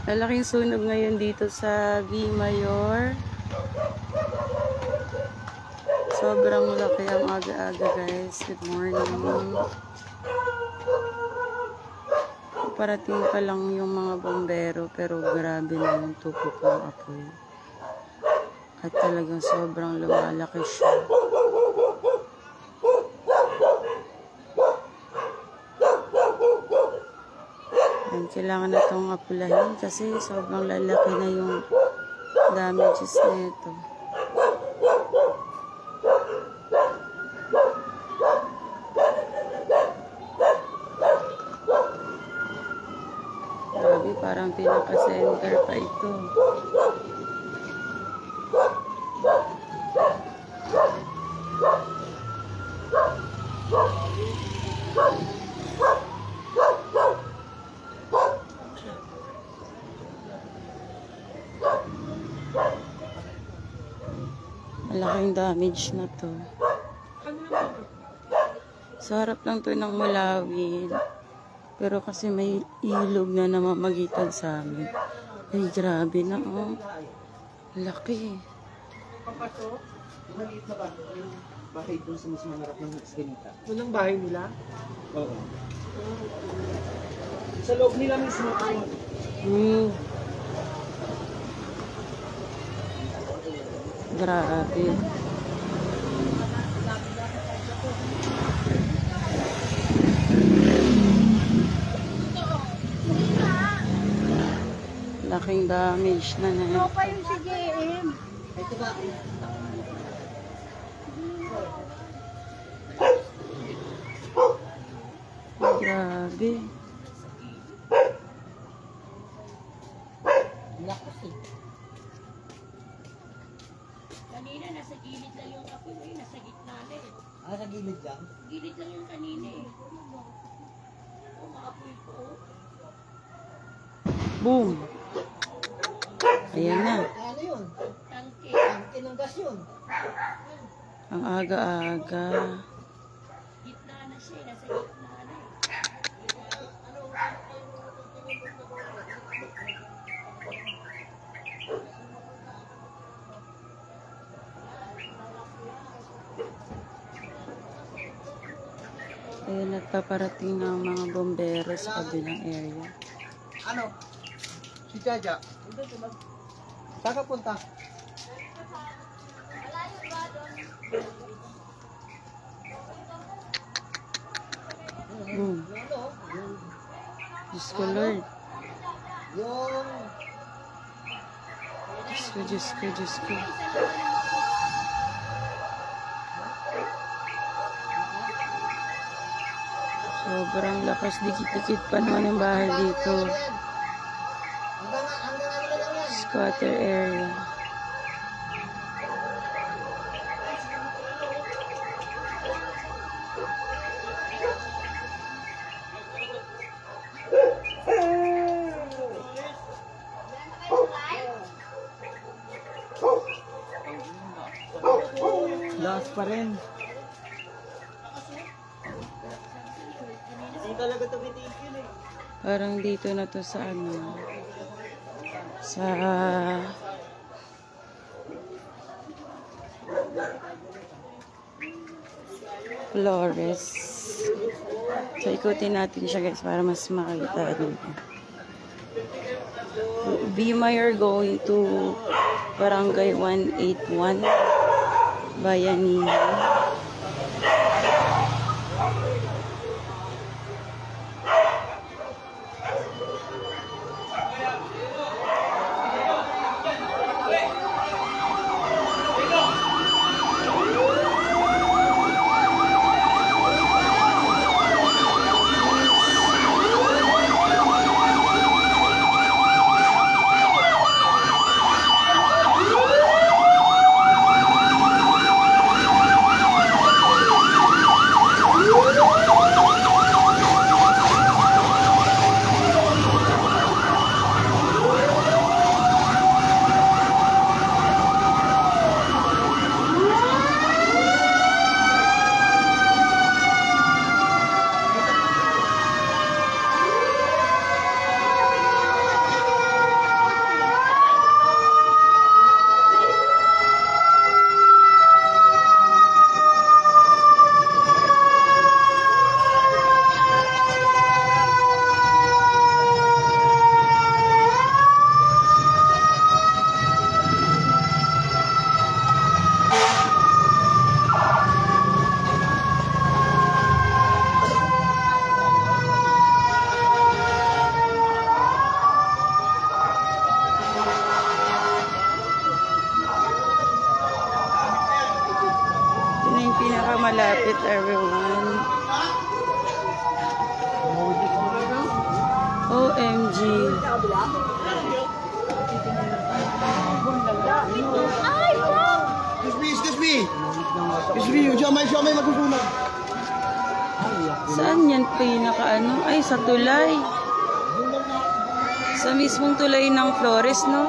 Malaking sunog ngayon dito sa Vimayor. Sobrang laki ang aga-aga guys. Good morning. Parating pa lang yung mga bombero pero grabe na yung tupok ng apoy. At talagang sobrang lumalaki siya. And kailangan na itong apulahin kasi sobrang lalaki na yung damages nito. Grabe, parang pinaka-center pa ito. Malaking damage na to. Sa harap lang to ng Mulawin. Pero kasi may ilog na namamagitan sa amin. Ay, grabe na oh. Laki. Maliit na ba? Yung bahay doon sa mas mangarap ng Escanita. Unang bahay nila? Oo. Sa loob nila mismo. Grabe. Laking damage na na. Ito pa yung si JM. Ito ba? Grabe. Kanina nasa gilid lang yung apoy mo, nasa gitna na eh. Ah, sa gilid lang? Gilid lang yung kanina eh. O, maapoy po. Boom. Ayan na. Ano yun? Tangke. Tangke ng gas yun. Ang aga-aga. Gitna na siya, nasa gitna na eh. Ayan, nagpaparating ng mga bombero sa kabilang area. Ano? Si Jaja. Saan ka punta? Boom. Diyos ko, Lord. Yung... Diyos ko, Diyos ko, Diyos ko. Sobrang lakas, dikit-dikit pa naman ang bahay dito. Squatter area. Lakas pa rin. Hindi talaga ito bitigil eh. Parang dito na to sa ano. Sa Flores. So ikutin natin siya guys para mas makita dito. Vimayor going to Barangay 181 Bayanihan. night, everyone. OMG. Excuse me. Siya may magsusunog. Saan yan pinaka-ano? Ay, sa tulay. Sa mismong tulay ng Flores, no?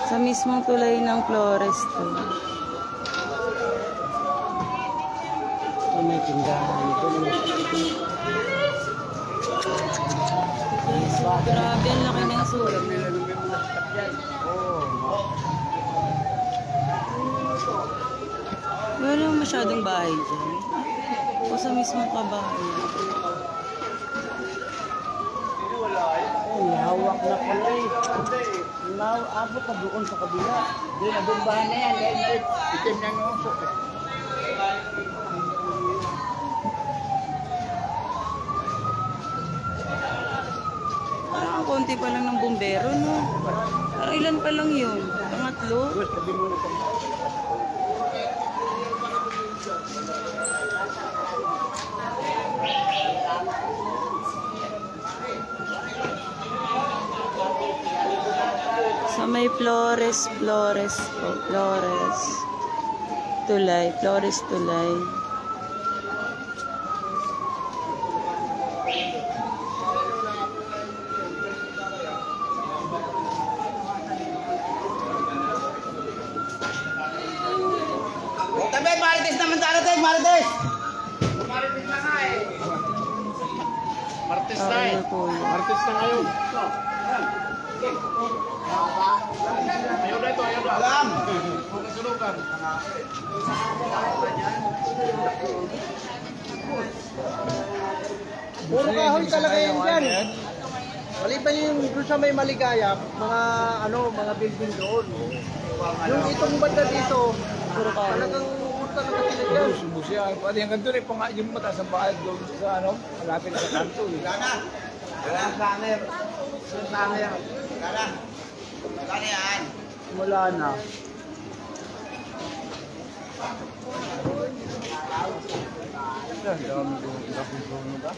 Sa mismong tulay ng Flores to. May tindahan ito. Grabe, ang laki ng sulat. Wala masyadong bahay dyan. O sa mismong kabahay. Hawak na pala eh. Abot na doon sa kabila. Doon na bumbahan na yan. Dahil itim na yung usok. Parang ang konti pa lang ng bumbero, no? Parang ilan pa lang yun? Pangatlo? Sa may Flores. Tulay, Flores Tulay. Tabi, Marites naman darating, Marites! Marites na nga eh. Martes na Ay, eh. po. Martes na ngayon. Ayaw na ito, ayaw na. Alam! Huwag kasulukan. Puro kahoy talaga yan dyan. Maliban yung doon sa may Maligaya, mga building doon. Yung itong banda dito, Puro kahoy. talagang talaga sila dyan. Subos yan. Pati yung ganito rin, yung mataas ang bahay doon sa malapit sa kanto. Gana! Gana! Scanner! Scanner! Gana! Gana yan! Wala na. Ang dami doon. Lapit doon ba?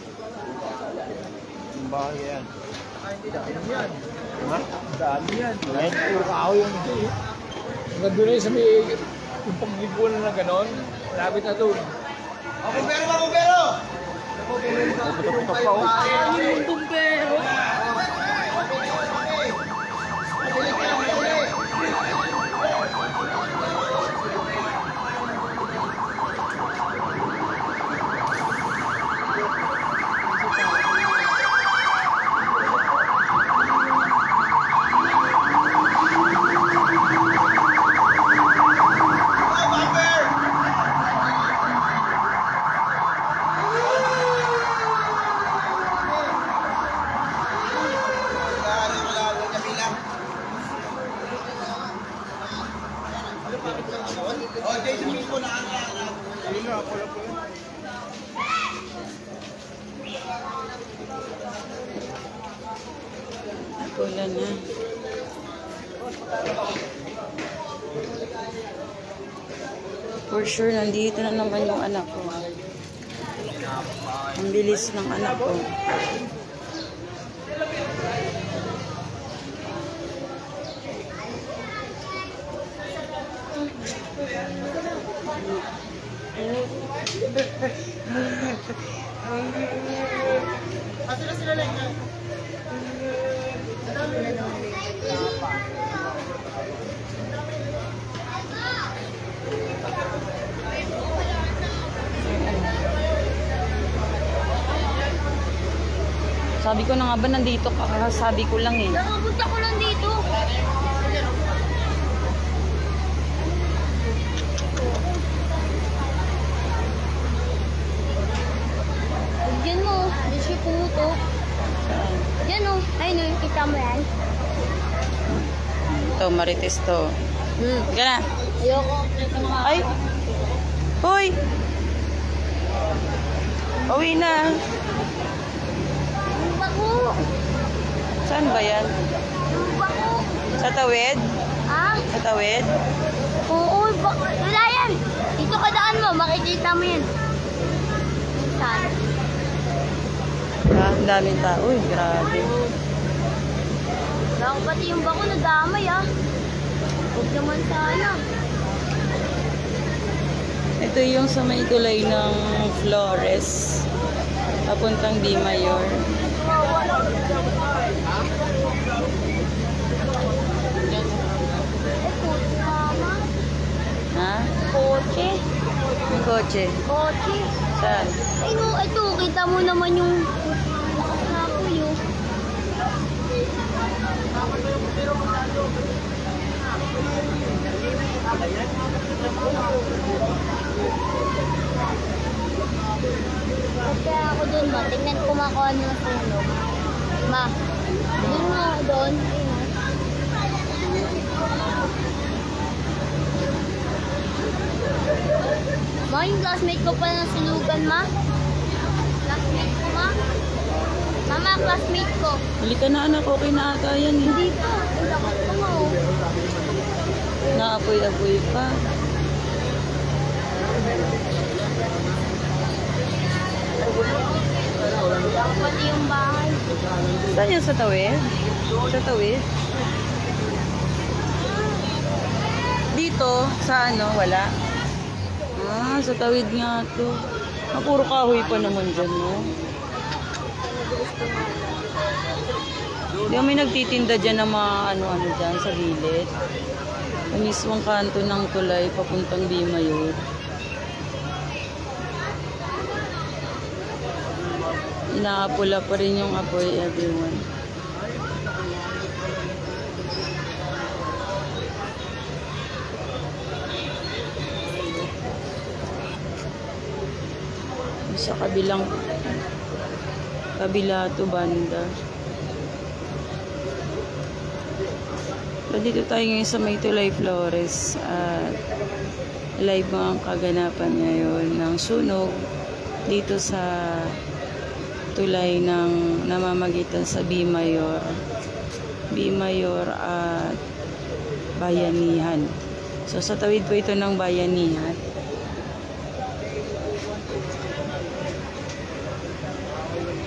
Yung bahay yan. Ay, hindi dami yan. Ha? Ang dami yan. Ngayon, puro kahoy yung ito eh. Hanggang doon eh, sa may yung paglibunan na gano'n, malapit na doon. Bumbero ba, bumbero? Putok-putok pa oh. Yung bumbero. Oh, Jason mismo na ang Wala na. For sure, nandito na naman yung anak ko. Ang bilis ng anak ko. Sabi ko na nga ba nandito ka? Sabi ko lang eh. Nakapunta ko lang dito. Yan mo, yan siya pumutok. Saan? Yan o, ayun o, kita mo yan. Ito, Marites to. Higa na. Ayoko. Ay! Hoy! Uwi na. Lupa ko. Saan ba yan? Lupa ko. Sa tawid? Ah, Sa tawid? Oo, wala yan. Dito ka daan mo, makikita mo yan. Saan? Ang daming tao. Uy, grabe. Wala ko pati yung bako na damay ah. Huwag naman sana. Ito yung sa may tulay ng Flores. Papuntang Di Mayor. Mama, Ha? kotse. May kotse. Kotse. Saan? Ay no, ito, kita mo naman yung napoy oh. Kaya ako dun ma, tingnan ko makuha ng sunog. Ma, dun mo ako dun. Ma, yung classmate ko pala ng sunugan, ma. Classmate ko, ma. Mama, classmate ko. Hali ka na anak, okay na ata yan eh. Hindi pa. Ang lakas pa nga, oh. Naapoy-apoy pa. Pati yung bahay. Saan yan sa tawid? Sa tawid? Dito, sa ano, wala? Ah, sa tawid nga to. Puro kahoy pa naman dyan, no? Di may nagtitinda dyan ng mga ano-ano dyan sa gilid. Sa mismong kanto ng tulay, papuntang Di Mayor. Inaapula pa rin yung apoy, everyone. Sa kabila to banda. So, dito tayo ngayon sa may tulay Flores at live mga kaganapan ngayon ng sunog dito sa tulay ng namamagitan sa B. Mayor at Bayanihan. So sa tawid po ito ng Bayanihan.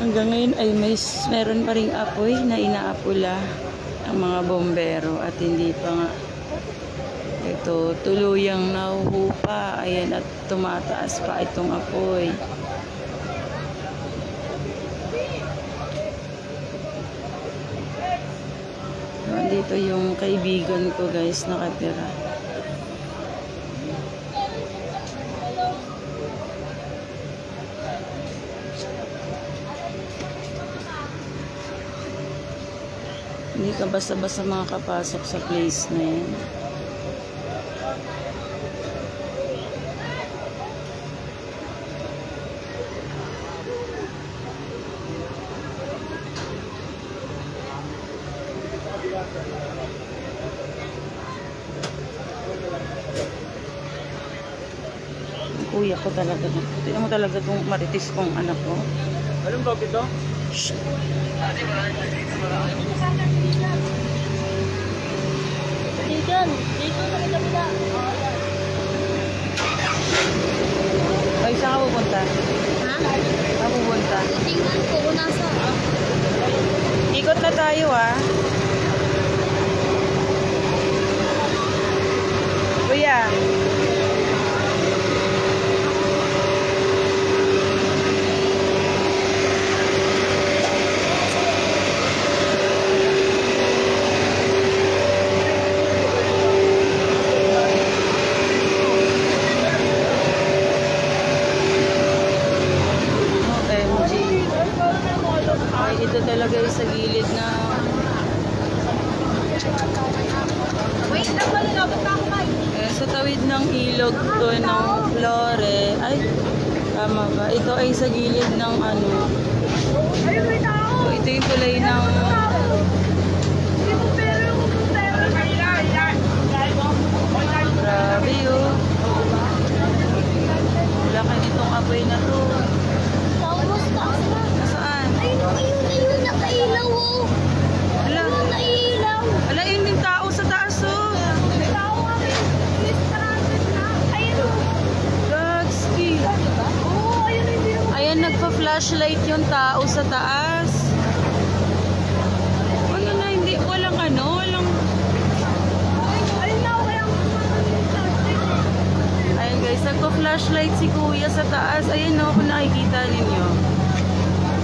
Hanggang ngayon ay meron pa ring apoy na inaapula ang mga bombero at hindi pa nga ito tuluyang nahuhupa. Ayan, at tumataas pa itong apoy. Dito yung kaibigan ko guys nakatira. Hindi ka basta-basta makakapasok sa place na yan. Kuya ko talaga. Tignan mo talaga itong maritis kong anak ko. Anong bag ito? Shhh. Digan, dito sa kabila. Ay, saan ka pupunta? Ha? Saan ka pupunta? Tingnan ko kung nasa. Ikot na tayo ah. Kuya. Ito talaga yung sa gilid na sa tawid ng ilog to ng Flore. Ay, tama ba? Ito ay sa gilid ng ano. So, ito yung tulay ng grabe yun. Wala ka nitong apoy na to. Tapos taas na. Nasaan? Ayun, nakailaw oh. Wala. Ayun, nailaw. Wala, yun yung tao sa taas oh. Tao kami. nagpa-flashlight yung tao sa taas. Ano na, hindi, walang walang... Ayan guys, nagpa-flashlight si kuya sa taas. Ayan o, kung nakikita ninyo.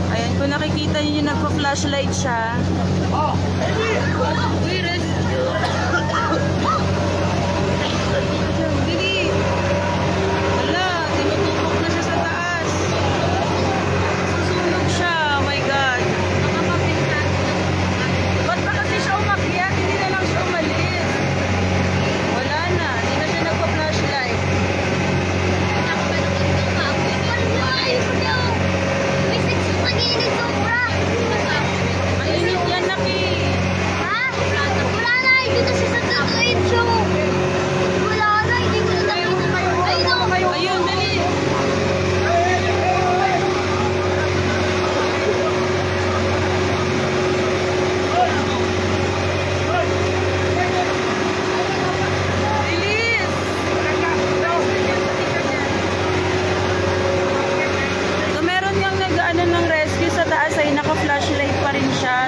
Ayan, kung nakikita ninyo, nagpa-flashlight siya. Dili. Wala, tinutupok na siya sa taas. Susunog siya, oh my God. Ba't ba kasi siya umakyat? Hindi na lang siya umalis. Wala na, hindi na siya nagpa-flashlight. Mainit yan, Naki. Ayun, dali. Bilis. So, meron yung nag-ano ng rescue sa taas ay naka-flashlight pa rin siya.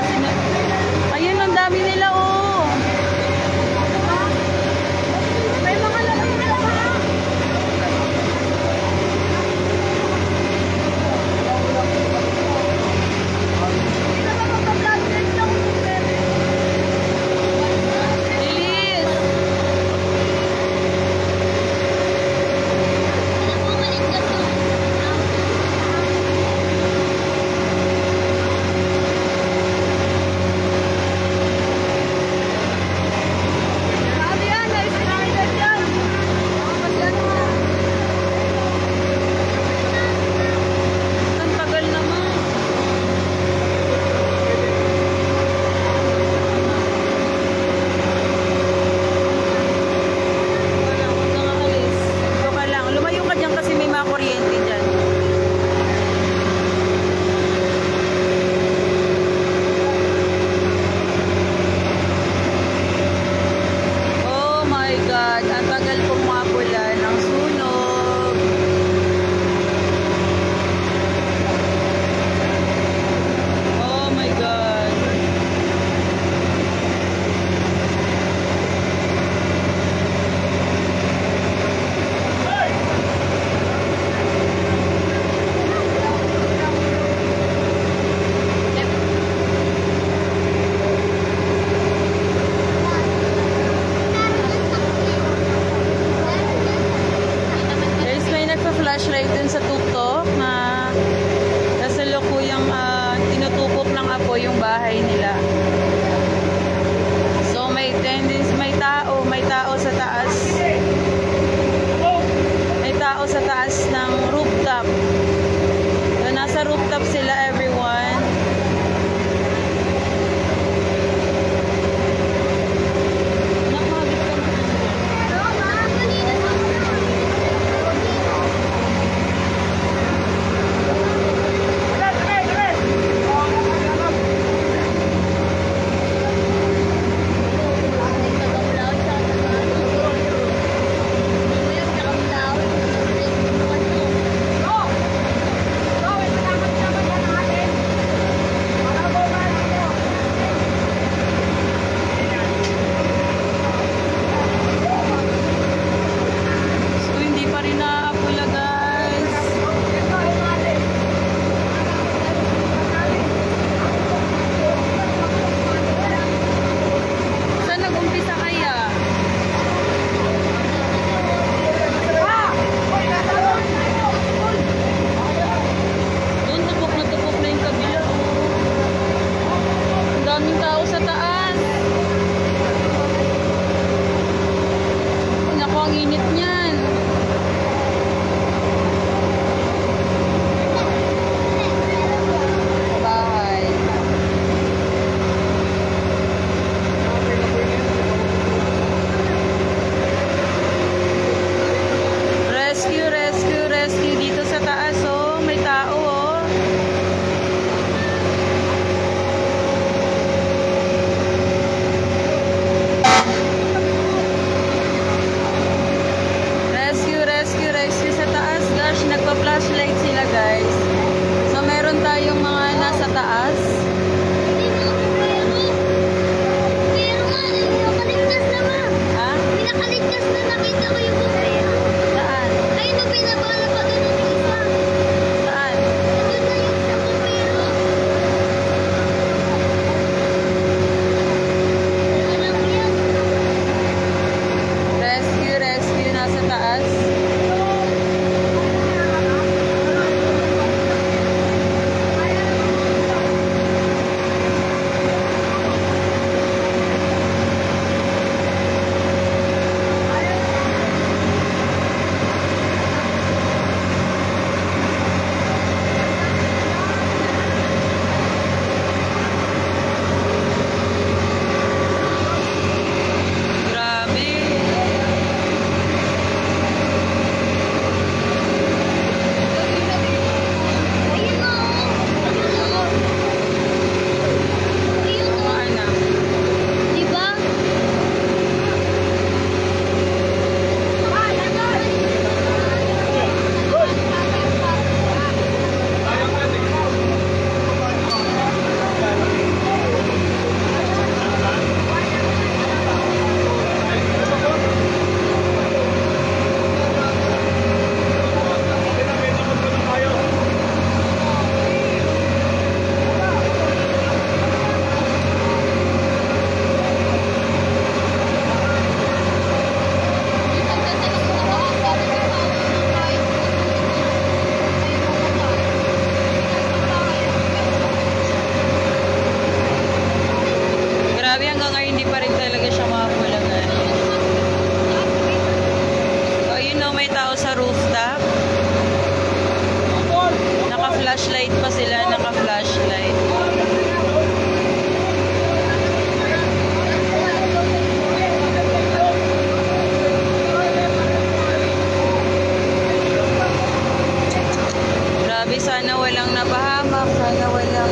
Ayun, ang dami nila, oh. May mga lamang nila ba? Bilis. Ang tagal naman. Wala, huwag kang aalis. Ito ka lang. Lumayo ka dyan kasi may mga kuryente dyan. Oh my God, ang tagal pong mapula ng sunog. Oh my God. Guys, may nagpa-flashlight dun sa tuktok na kasalukuyang tinutupok ng apoy yung bahay nila. So may tendency, may tao sa taas. May tao sa taas ng rooftop. So nasa rooftop sila, everyone. Nakahagit ka na. Naka-flashlight pa sila, naka-flashlight. Grabe, sana walang napahamak, sana walang...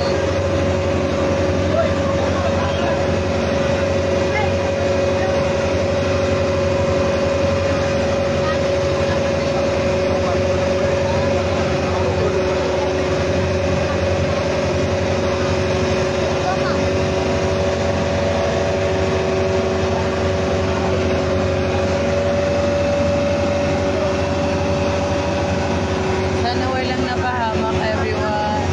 Sana walang napahamak, everyone.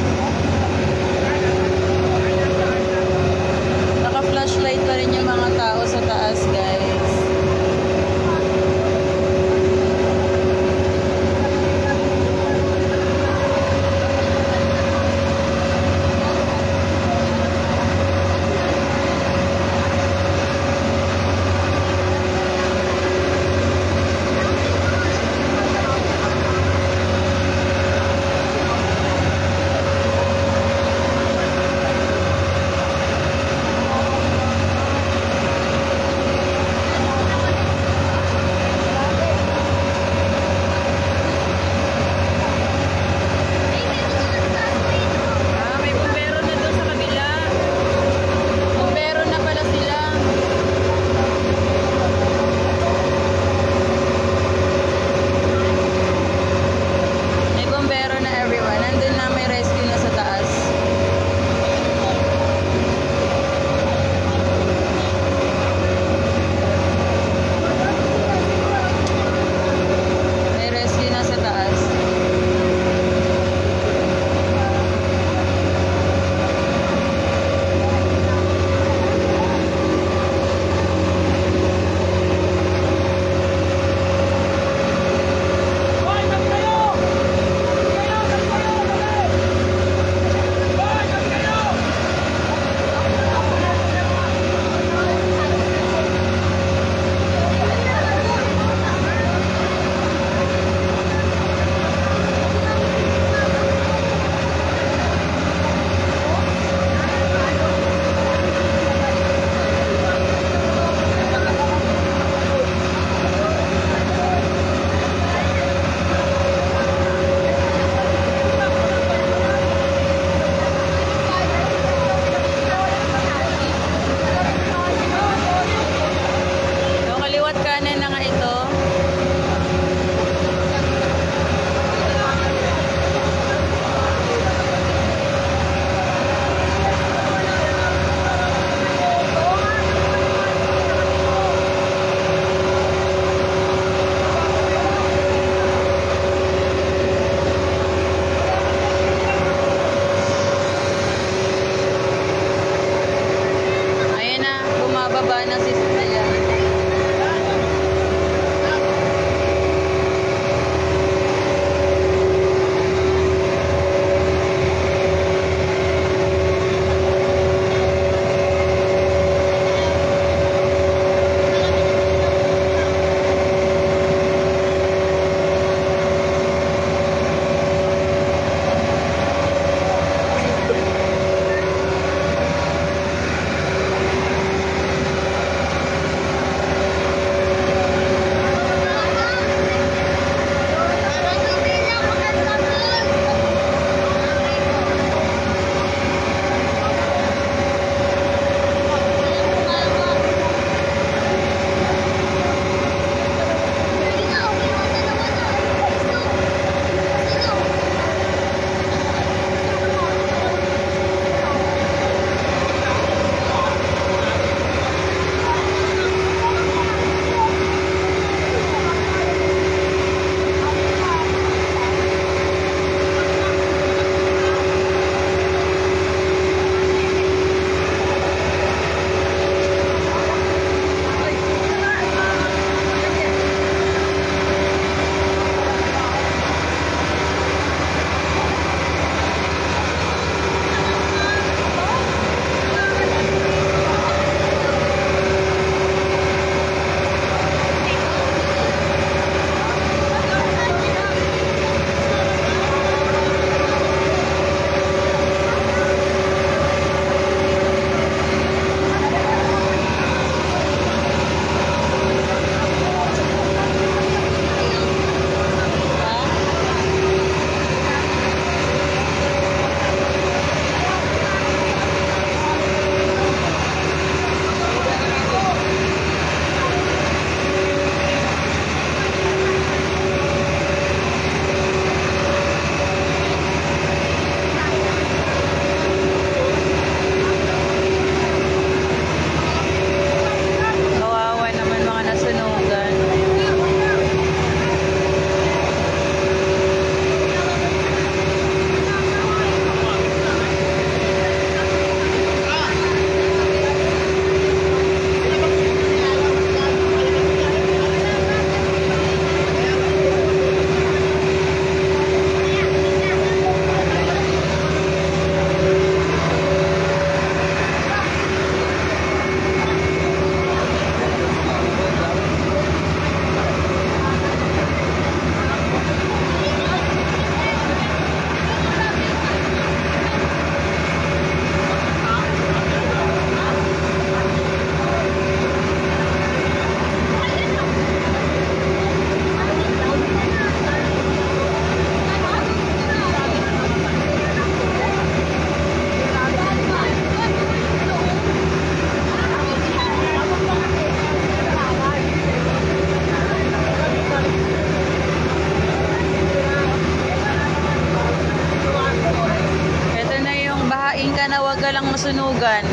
lang masunugan.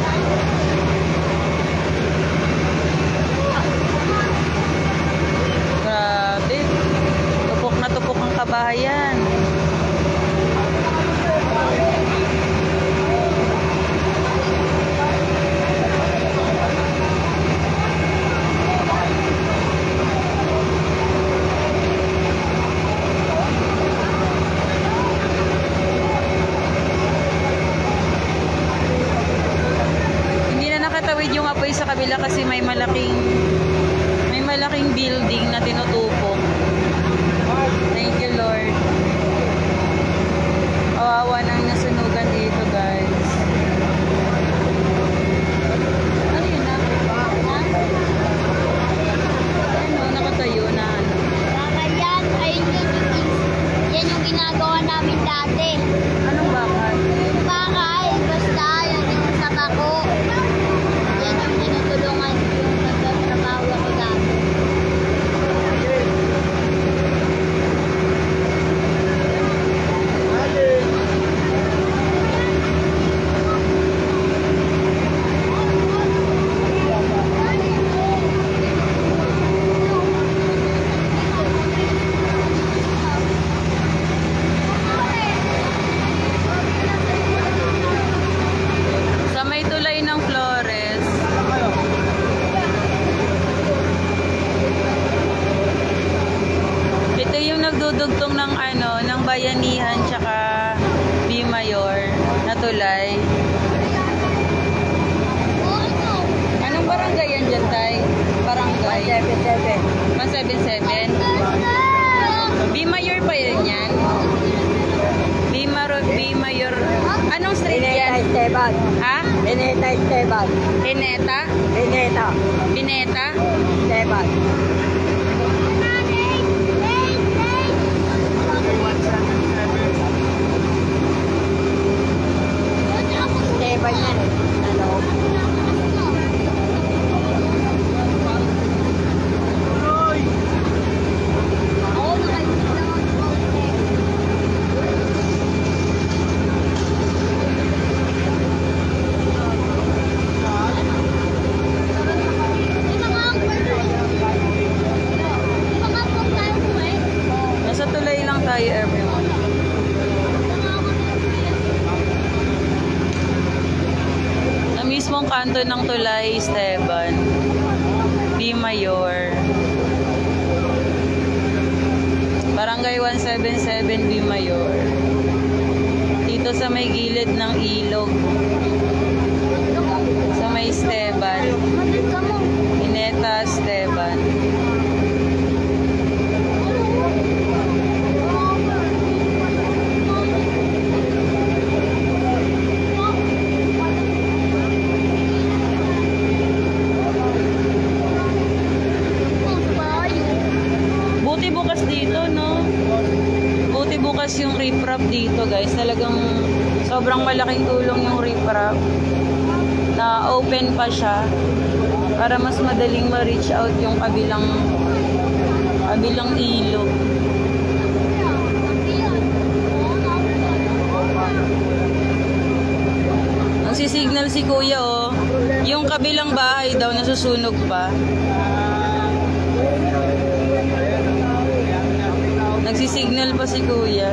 Grabe. Tupok na tupok ang kabahayan. Nakatawid yung apoy sa kabila kasi may malaking building na tinutupok. Thank you, Lord. Kawawa nang nasunugan dito, guys. Ano yun na? Ano, nakatayo na ano? Yan, ayun yan yung ginagawa namin dati. Anong bakal? Bakal, basta yun yung sa bako. Yan yung tinutulungan yung nagtatrabaho ako dati. Sa may tulay ng Flores. Ito yung nagdudugtong ng ano, ng Bayanihan tsaka Bimayor na tulay. Anong barangay yan dyan, Tay? Barangay? 177. 177? Bimayor pa yan? Bimayor. Anong street yan? Esteban. Ha? Bineta Esteban. Bineta? Bineta. Bineta? Esteban. Esteban yan. Ano? Nasa tulay lang tayo, everyone. Sa mismong kanto ng tulay, Esteban. Bimayor. Barangay 177, Bimayor. Dito sa may gilid ng ilog. Sa may Esteban. Bineta, Esteban. Buti bukas dito, no? Buti bukas yung riprap dito, guys. Talagang sobrang malaking tulong yung riprap. Na open pa siya para mas madaling ma-reach out yung kabilang ilog. Nagsisignal si Kuya, oh. Yung kabilang bahay daw nasusunog pa. Nagsisignal pa si Kuya.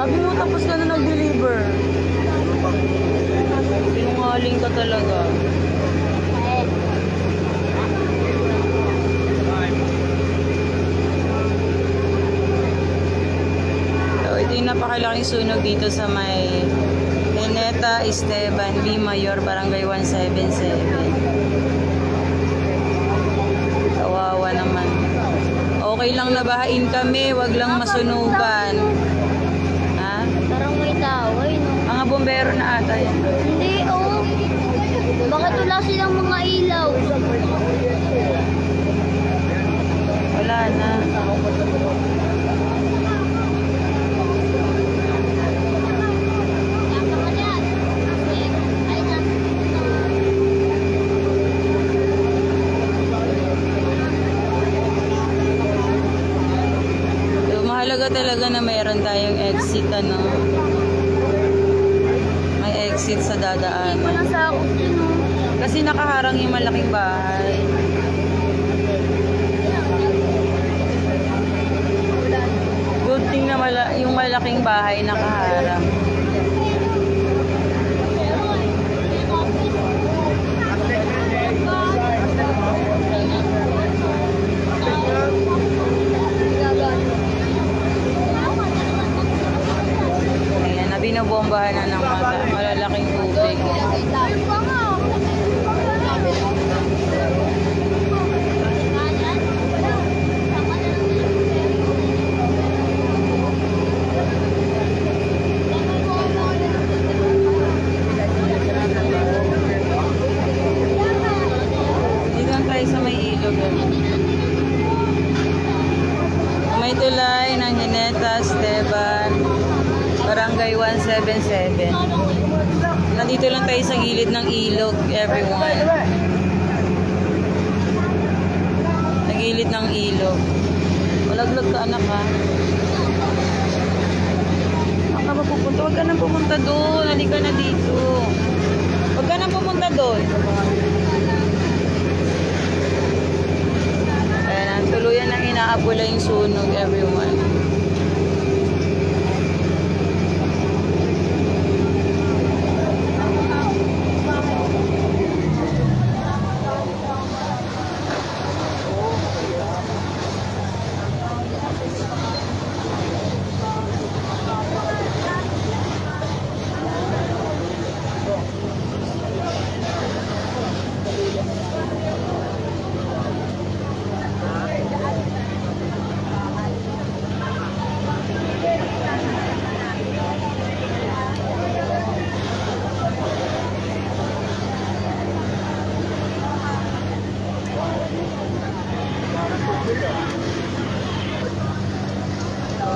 Sabi mo tapos ka na nag-deliver. Sinungaling ka talaga. So, ito yung napakalaking sunog dito sa may Bineta, Esteban, Bimayor, Barangay 177. Kawawa naman. Okay lang nabahain kami, wag lang masunugan. Ha? Parang may taway, no? Mga bombero na ata yan. Hindi, oh. Bakit wala silang mga ilaw? Wala na. Mahalaga talaga na mayroon tayong exit, ano. May exit sa dadaanan. Walang sakot yun, oh. Kasi nakaharang yung malaking bahay. Good thing na yung malaking bahay nakaharang. Binobombahan na ng malalaking tubig. Dito tayo sa may ilog. May tulay ng Gineta, Esteban, Barangay 177. Nandito lang tayo sa gilid ng ilog, everyone. Sa gilid ng ilog. Malaglag ka, anak, ha? Saan ka ba pupunta? Huwag ka nang pumunta doon. Halika na dito. Huwag ka nang pumunta doon. Ayan, tuluyan nang inaabula yung sunog, everyone.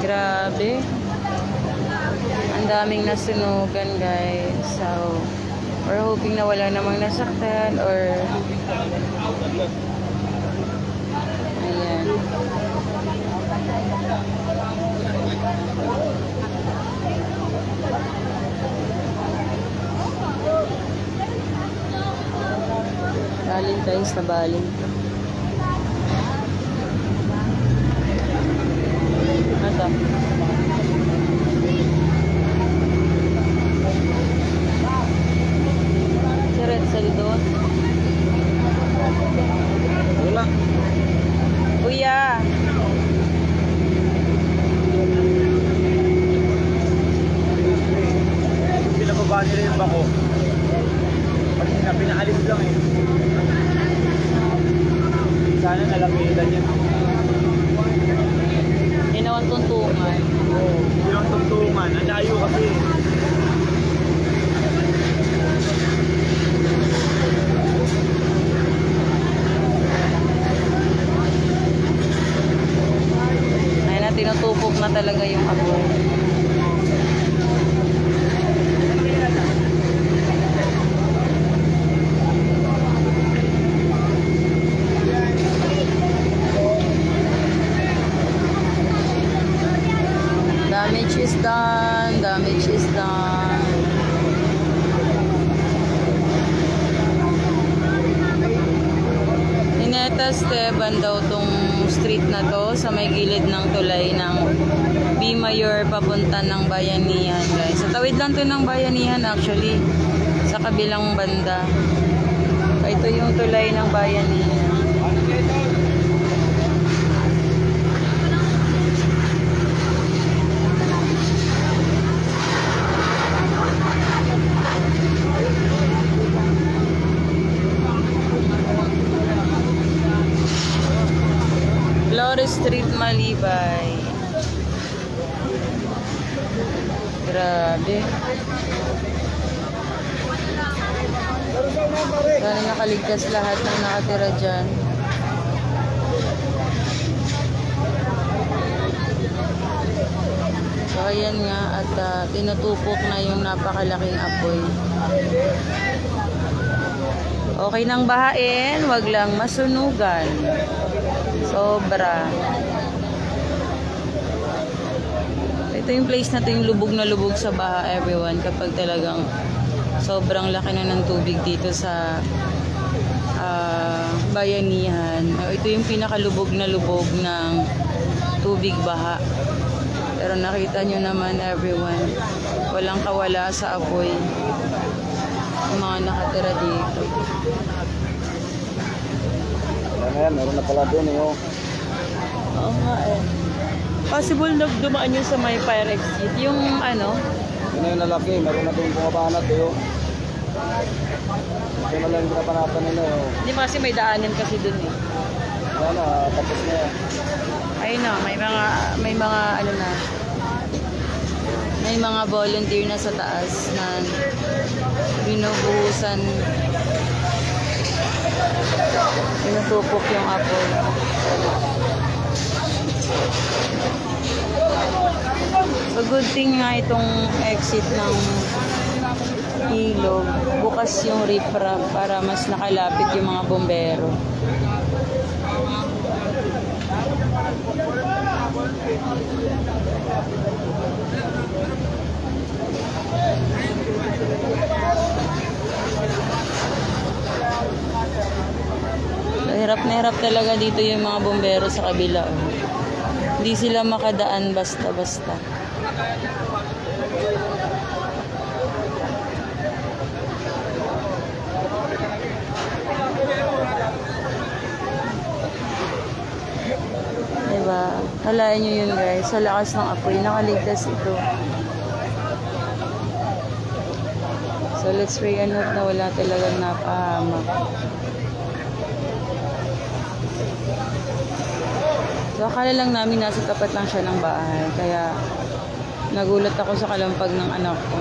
Grabe. Ang daming nasunugan, guys. So, we're hoping na wala namang nasaktan or ayan. Valentine's na baling. Ito. Siret sa doon. Wala. Kuya. Pinababa nila yung bako. Pag pinaalis lang eh. Sana nalamitan yun. Inawang tuntungan. Oo, yung tuntungan. Ang layo kasi. Ayun na, tinutupok na talaga yung apoy. Damage is done. Damage is done. Gineta, Esteban daw tong street na to sa may gilid ng tulay ng Bimayor papunta ng Bayanihan, guys. Sa tawid lang to ng Bayanihan actually. Sa kabilang banda. Ito yung tulay ng Bayanihan. Flores Street, Malibay. Grabe. Sana nakaligtas lahat ng nakatira dyan. So ayan nga at tinutupok na yung napakalaking apoy. Okay nang bahain, wag lang masunugan. Sobra. Ito yung place na to, yung lubog na lubog sa baha, everyone, kapag talagang sobrang laki na ng tubig dito sa bayanihan. Ito yung pinakalubog na lubog ng tubig baha. Pero nakita nyo naman, everyone, walang kawala sa apoy yung mga nakatira dito. Ayan, meron na pala doon eh. Oo nga eh. Possible na dumaan yun sa may fire exit. Yung ano? Yun na yung nalaki, meron na doon bumabanat eh. Ito na lang yung pinapanatan nila eh. Hindi mo kasi may daanan kasi dun eh. Wala na, tapos na yan. Ayun na, may mga ano na. May mga volunteer na sa taas na binubuhusan, pinutupok yung apoy. So good thing nga itong exit ng ilog, bukas yung riprap para mas nakalapit yung mga bombero. Hirap na hirap talaga dito yung mga bombero sa kabila. Hindi sila makadaan basta-basta. Diba? Halayan nyo yun guys. Sa lakas ng apoy, nakaligtas ito. So let's pray and hope na wala talagang napahamak. So akala lang namin nasa tapat lang siya ng bahay. Kaya nagulat ako sa kalampag ng anak ko.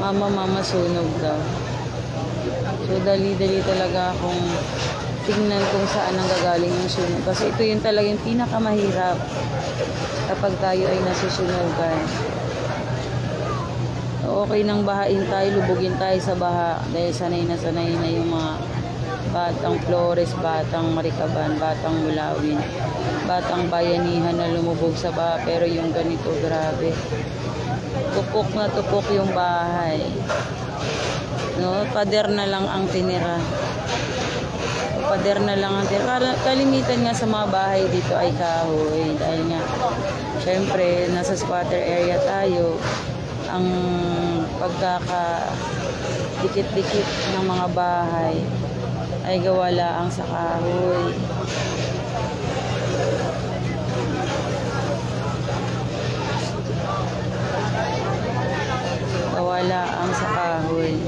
Mama, sunog daw. So dali-dali talaga akong tingnan kung saan ang gagaling yung sunog. Kasi ito yung talagang pinakamahirap kapag tayo ay nasusunogan. So okay nang bahain tayo, lubugin tayo sa baha. Dahil sanay na yung mga batang Flores, batang Maricaban, batang Mulawin, batang bayanihan na lumubog sa baha. Pero yung ganito, grabe. Tupok na tupok yung bahay. No, pader na lang ang tinira. Pader na lang ang tinira. Kalimitan nga sa mga bahay dito ay kahoy. Dahil nga, syempre, nasa squatter area tayo. Ang pagkaka-dikit-dikit ng mga bahay ay gawa laang sa kahoy. Gawa laang sa kahoy.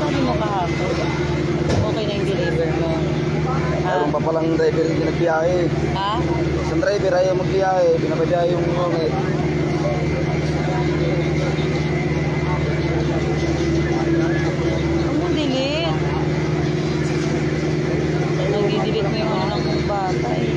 Sabi mo kahapon, okay na yung deliver mo. Mayroon pa palang driver yung nagbiyahe. Ha? Isang driver ayaw magbiyahe, pinapabiyahe yung ngomit. Huwag mong delete. Nag-delete mo yung ano ng bata eh.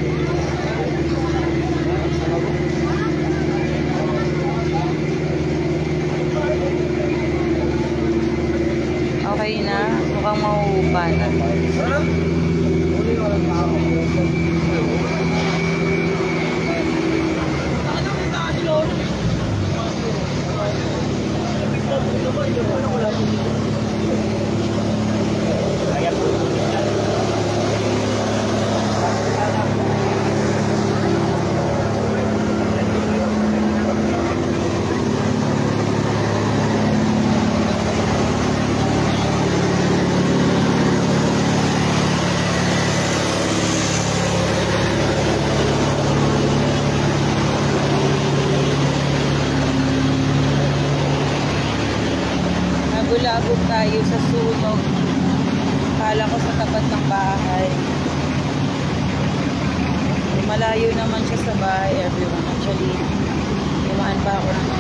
malayo sa sunog. Kala ko sa tapat ng bahay. Malayo naman siya sa bahay, everyone. Actually, dumaan pa ako ng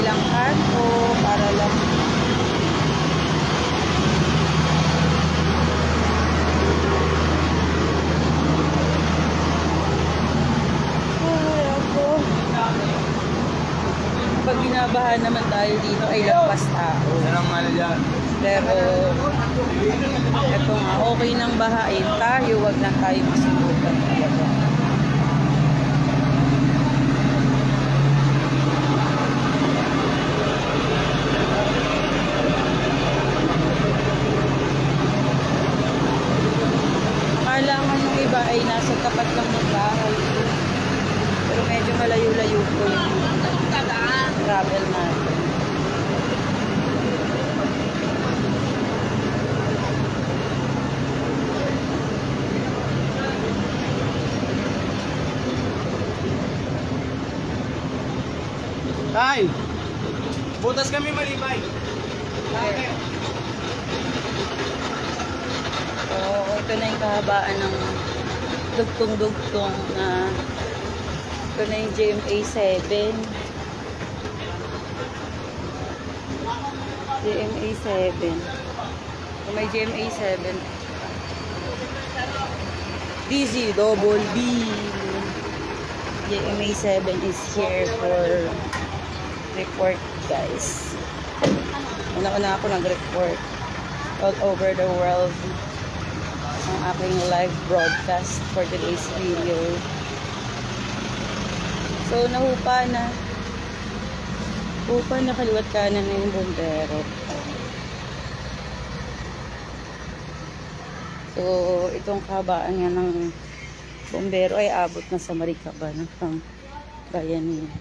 ilang kanto para lang pag binabahan naman tayo dito ay lampas tao. Pero eto nga, okay nang bahain tayo, wag lang tayo masubukan talaga. Akala nga nung iba ay nasa tapat lang ng bahay. Pero medyo malayo-layo po yung travel natin. Tay! Butas kami malibay. Okay. So, ito na yung kahabaan ng dugtong-dugtong na ito na yung GMA 7. GMA 7. Kung may GMA 7. DZBB. GMA 7 is here for report, guys. Una-una ako nag-report all over the world ang aking live broadcast for today's video. So, nahupa na. Hupa na kaliwat kanan na yung bombero. So, itong kabaan nga ng bombero ay abot na sa Marikaba ng Bayanihan.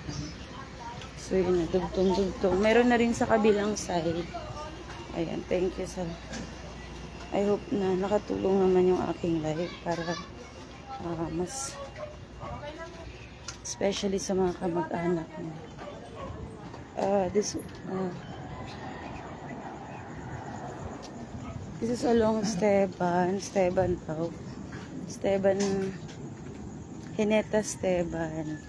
So, yun na, dugtong-dugtong. Meron na rin sa kabilang side. Ayan, thank you sa... I hope na nakatulong naman yung aking live para mas... especially sa mga kamag-anak mo. This is along Esteban daw. Esteban, Hineta Esteban.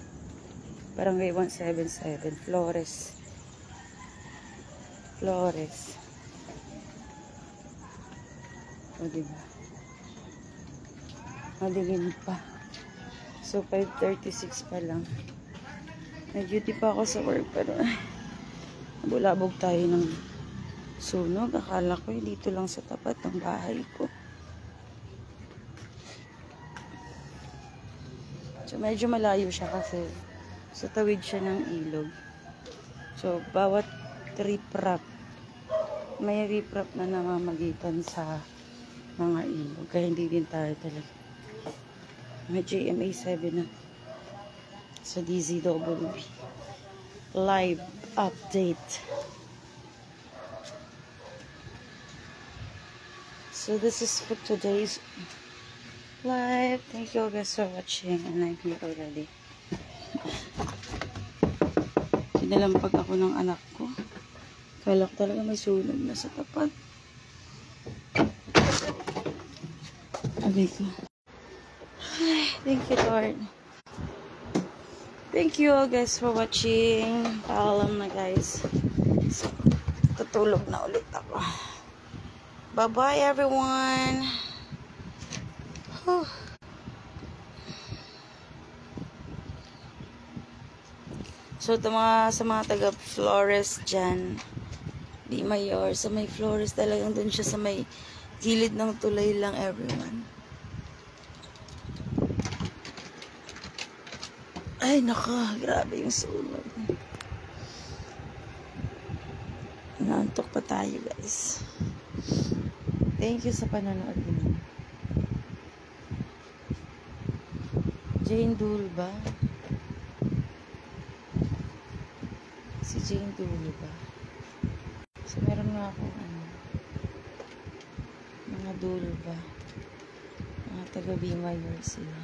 Barangay 177, Flores. O, diba? Madilim pa. So, 5:36 pa lang. May duty pa ako sa work, pero bulabog tayo ng sunog. Akala ko dito lang sa tapat ng bahay ko. So, medyo malayo siya kasi sa tawid siya ng ilog. So, bawat riprap, may riprap na namamagitan sa mga ilog. Kaya hindi din tayo talaga. May GMA 7 na sa DZBB. Live update. So this is for today's live. Thank you guys for watching, and I'm here already. Kinalampag ako ng anak ko. Kala ko talaga may sunog na sa tapat. Abay ko. Thank you, Lord. Thank you all guys for watching. Paalam na guys. So, tutulog na ulit ako. Bye-bye everyone. Whew. So, sa mga taga Flores dyan, Di Mayor, sa may Flores talagang dun siya sa may gilid ng tulay lang, everyone. Ay, naka, grabe yung sunog. Naantok pa tayo, guys. Thank you sa panonood niyo. Jane Dulba. Si Jane Dulba. So, meron nga ako, mga Dulba. Mga taga-Di Mayor sila.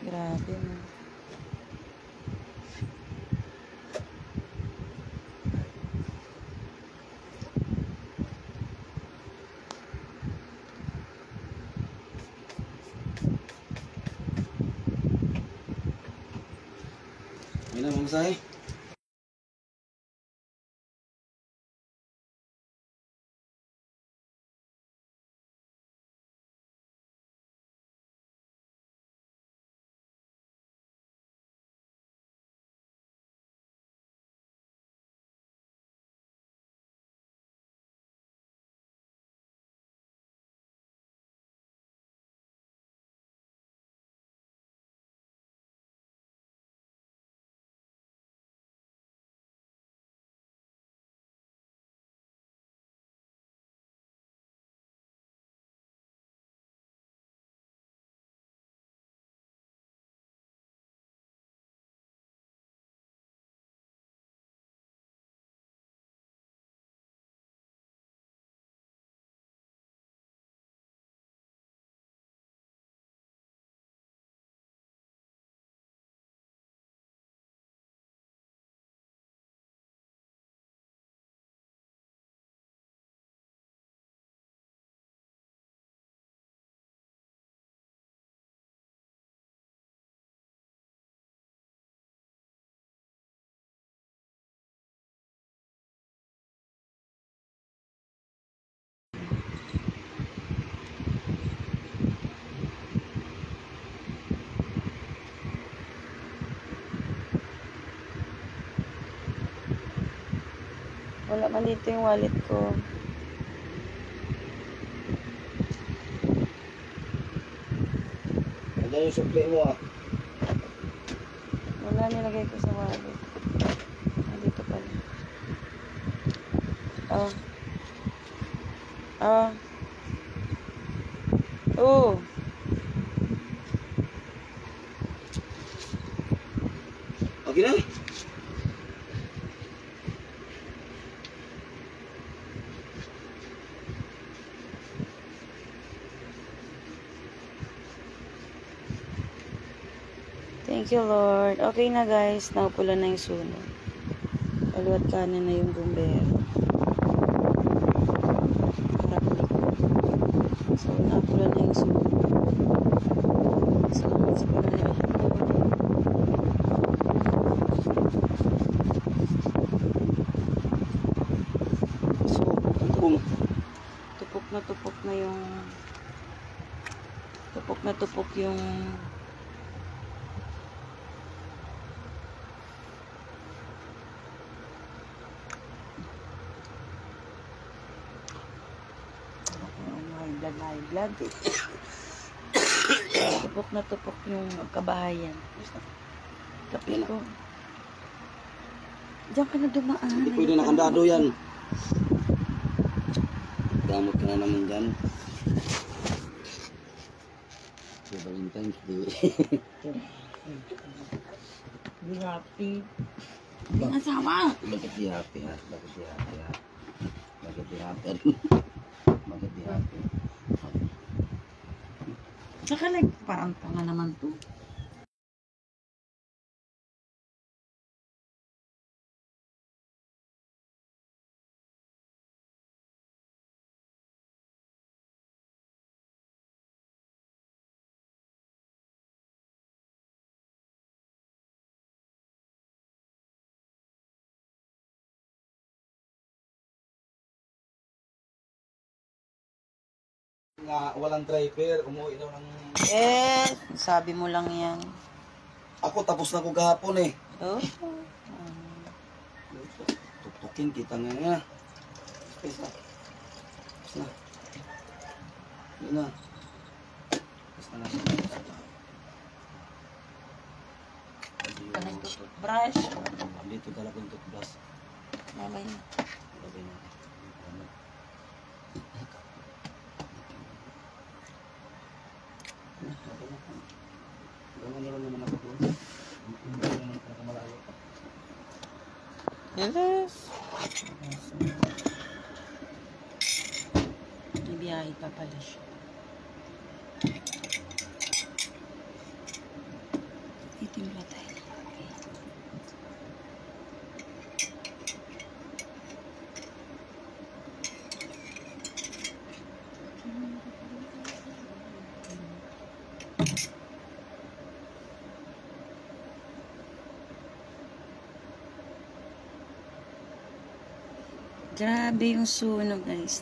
Grabe mo. masahe. Wala man dito yung wallet ko. Nandiyan yung sukli mo ah. Wala, nilagay ko sa wallet. Dito pala. Oh. Okay na? Thank you, Lord. Okay na, guys. Napula na yung sunog. Kaliwat kanan na yung bumbero. Harap likod. So, napula na yung sunog. Salamat sa Panginoon. So, tupok na yung high blood. Tupok yung kabahayan. Kape ko. Diyan ka na dumaan. Hindi pwede nakandado yan. Gamot ka na naman dyan. So, Valentine's Day. Be happy. Hindi asawa. Bakit di happy ha? Bakit di happy ha? Bakit di happy? Bakit di happy? Saka like, parang tanga naman to. Nga, walang driver, umuwi daw ng... Sabi mo lang yan. Ako, tapos na ko gahapon eh. Oh. Tuktukin kita nga nga. Space na. Space na. Yun na. Space na natin. Ka nagtututbrush. Dito dala ko yung toothbrush. Mamaya. Ilagay natin. Ganun nila naman ako doon. Hindi naman ako malayo. Yes. Ibiyahe pa pala siya. Itimpla tayo. Grabe yung sunog, guys.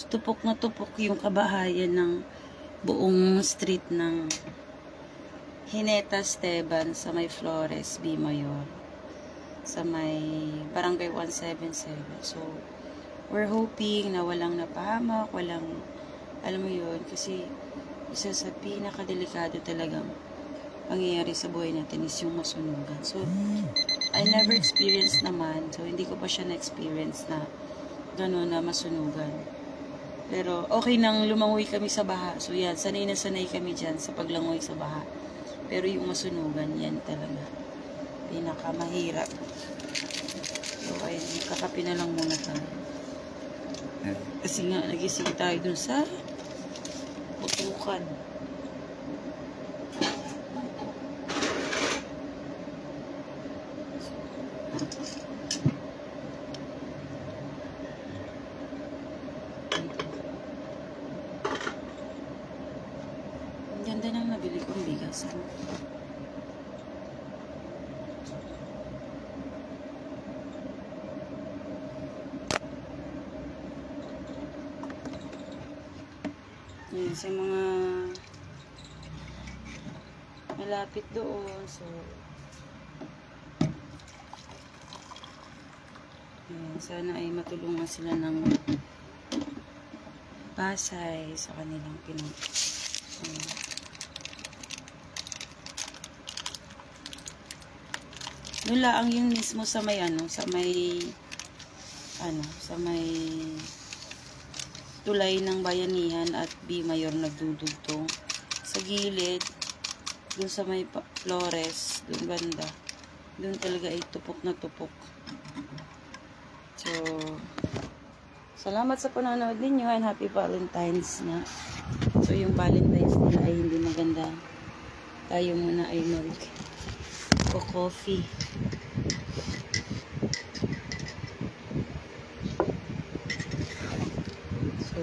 Tupok na tupok yung kabahayan ng buong street ng Hineta Esteban sa may Flores, B. Mayor. Sa may Barangay 177. So, we're hoping na walang napahamak, walang, alam mo yun, kasi isa sa pinakadelikado talagang pangyayari sa buhay natin is yung masunugan. So, I never experienced naman. So, hindi ko pa siya na-experience na gano'n na masunugan. Pero, okay nang lumangoy kami sa baha. So, yan, sanay na sanay kami dyan sa paglangoy sa baha. Pero yung masunugan, yan talaga. Pinakamahirap. So, ay, kakapi na lang muna tayo. Kasi nga, nagising tayo dun sa putukan. Ang ganda nang nabili kong bigas. Yan, sa mga malapit doon. So, yan, sana ay matulungan sila ng Pasay sa kanilang Nula ang yung mismo sa may sa may tulay ng Bayanihan at B. Mayor nagdudugtong. Sa gilid, dun sa may Flores, dun banda, dun talaga ay tupok na tupok. So, salamat sa panonood ninyo and happy Valentine's na. So, yung Valentine's nila ay hindi maganda. Tayo muna ay mag-coffee. So,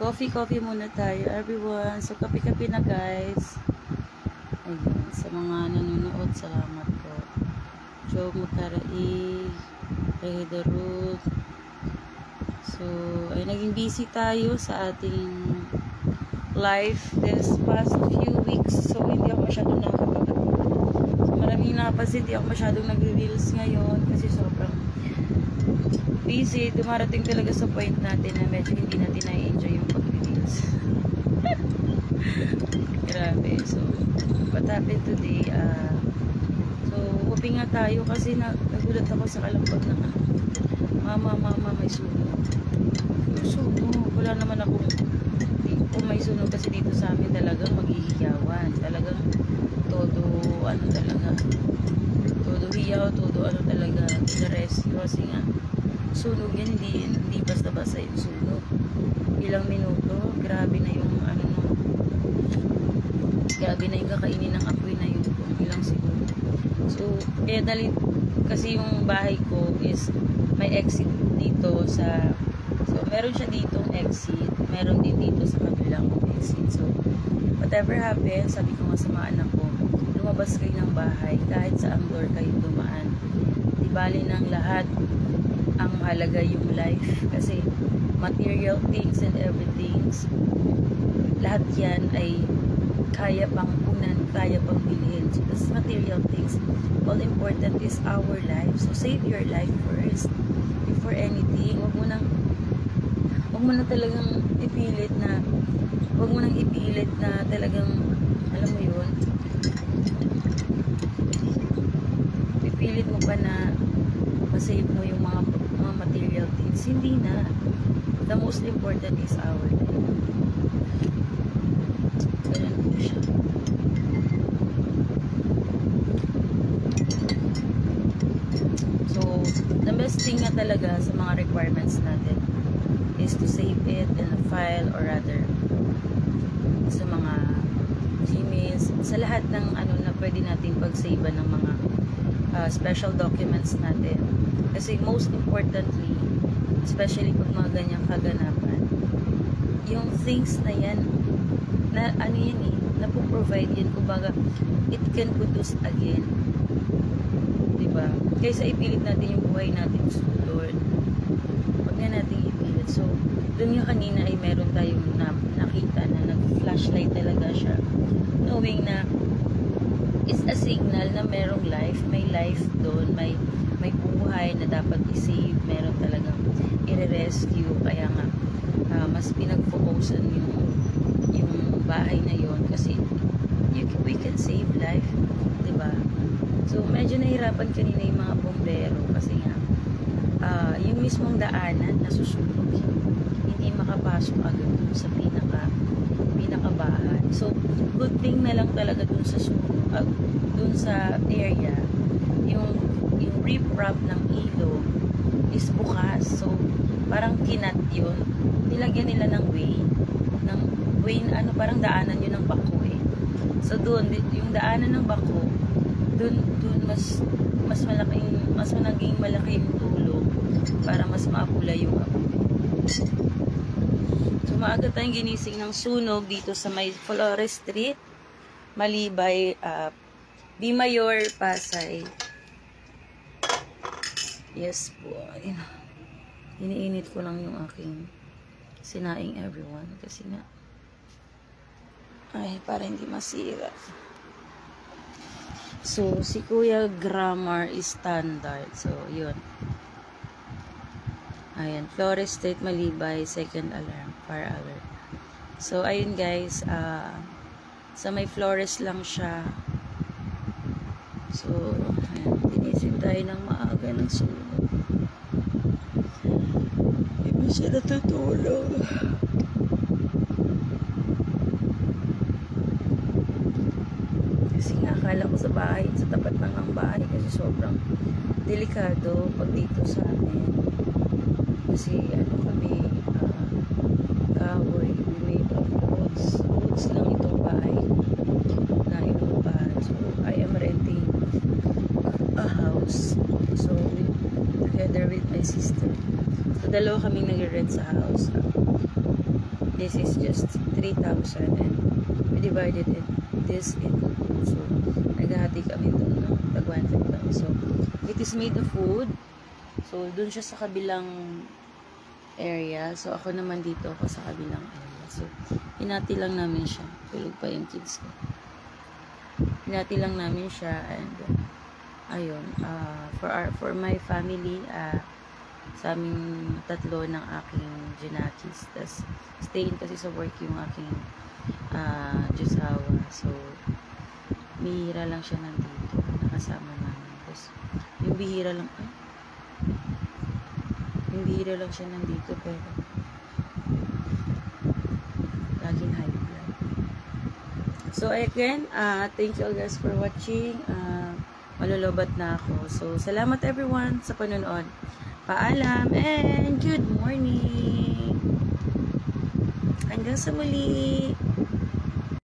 coffee muna tayo, everyone. So, kape-kape na, guys. Ayun, sa mga nanonood, salamat po. Joe Mutarai, Regida Ruth. So, ay naging busy tayo sa ating live this past few weeks. So, hindi ako masyadong nakakapag-upload. So, maraming nakapansin, hindi ako masyadong nag-reels ngayon kasi sobrang busy. Dumarating talaga sa point natin na medyo hindi natin na-enjoy yung pag-reels. Grabe. So, what happened today? So, hoping nga tayo kasi nagulat ako sa kalampag ng mama, may sunog. Sunog. Wala naman akong kung may sunog kasi dito sa amin talagang maghihiyawan. Talagang todo hiyaw, todo talaga rescue kasi nga sunog yan, hindi basta-basta yung sunog. Ilang minuto, grabe na yung grabe na yung kakainin ng apoy na yun kung ilang segundo. So, kaya dali kasi yung bahay ko is may exit dito sa, so meron siya ditong exit, meron din dito sa kabilang exit. So, whatever happens, sabi ko nga sa mga anak ko, lumabas kayo ng bahay, kahit sa door kayo dumaan. Di bali ng lahat, ang mahalaga yung life. Kasi material things and everything, lahat yan ay kaya pang punan, kaya pang bilhin. So, this material things, all important is our life. So, save your life first before anything. Wag mo nang talagang ipilit na talagang, alam mo yun, pipilit mo pa na masave mo yung mga material things. Hindi na. The most important is our life. Ganun po siya. So, the best thing nga talaga sa mga requirements natin is to save it in a file or rather sa mga Gmails, sa lahat ng na pwede nating pag-save ng mga special documents natin. Kasi most importantly, especially pag mga ganyang kaganapan, yung things na yan, na napoprovide yan, kumbaga, it can produce again. Diba? Kaysa ipilit natin yung buhay natin sulod. Doon yung kanina ay meron tayong nakita na nag-flashlight talaga siya. Knowing na it's a signal na merong life, may life doon, may buhay na dapat i-save, meron talagang i-rescue. Kaya nga, mas pinag-focusan yung bahay na yon kasi we can save life, diba? So, medyo nahirapan kanina yung mga bombero kasi nga, yung mismong daanan nasusunog, hindi makapasok agad dun sa pinakabahan. So, good thing na lang talaga dun sa dun sa area, yung riprap ng ilog is bukas. So, parang kinat yun. Nilagyan nila ng way, parang daanan yun ng bako eh. So, dun, yung daanan ng bako, dun mas naging malaki yung tulong para mas maapula yung apoy. So, maaga tayong ginising ng sunog dito sa may Flores Street, Malibay, Bimayor, Pasay. Yes po. Iniinit ko lang yung aking sinaing everyone kasi nga para hindi masira. So, si Kuya Grammar is standard. So, yun. Ayan. Flores Street, Malibay, second alarm, fire alert. So, ayun guys. Sa may Flores lang siya. So, ayan. Tinisip tayo ng maaga ng sunog. Hindi siya natutulog. Kasi nga, akala ko sa bahay, sa tapat lang ng bahay kasi sobrang delikado pag dito sa amin. Kasi kami, kahoy, we made of woods lang itong bahay na inuupahan. So, I am renting a house. So, together with my sister. So, dalawa kaming nag-rent sa house. This is just 3,000 and we divided this in. So, naghahati kami doon ng tag-1,500 kami. So, it is made of wood. So, doon siya sa kabilang area. So, ako naman dito ako sa kabilang area. So, hinati lang namin siya. Tulog pa yung kids ko. Hinati lang namin siya and ayun, for my family, sa aming tatlo ng aking Junakis. Tas, stayin kasi sa work yung aking Jusawa. So, bihira lang siya nandito. Nakasama namin. Tapos, yung bihira lang siya nandito pero laging high blood. So, again, thank you all guys for watching. Malulubat na ako. So, salamat everyone sa panonood. Paalam and good morning. Hanggang sa muli.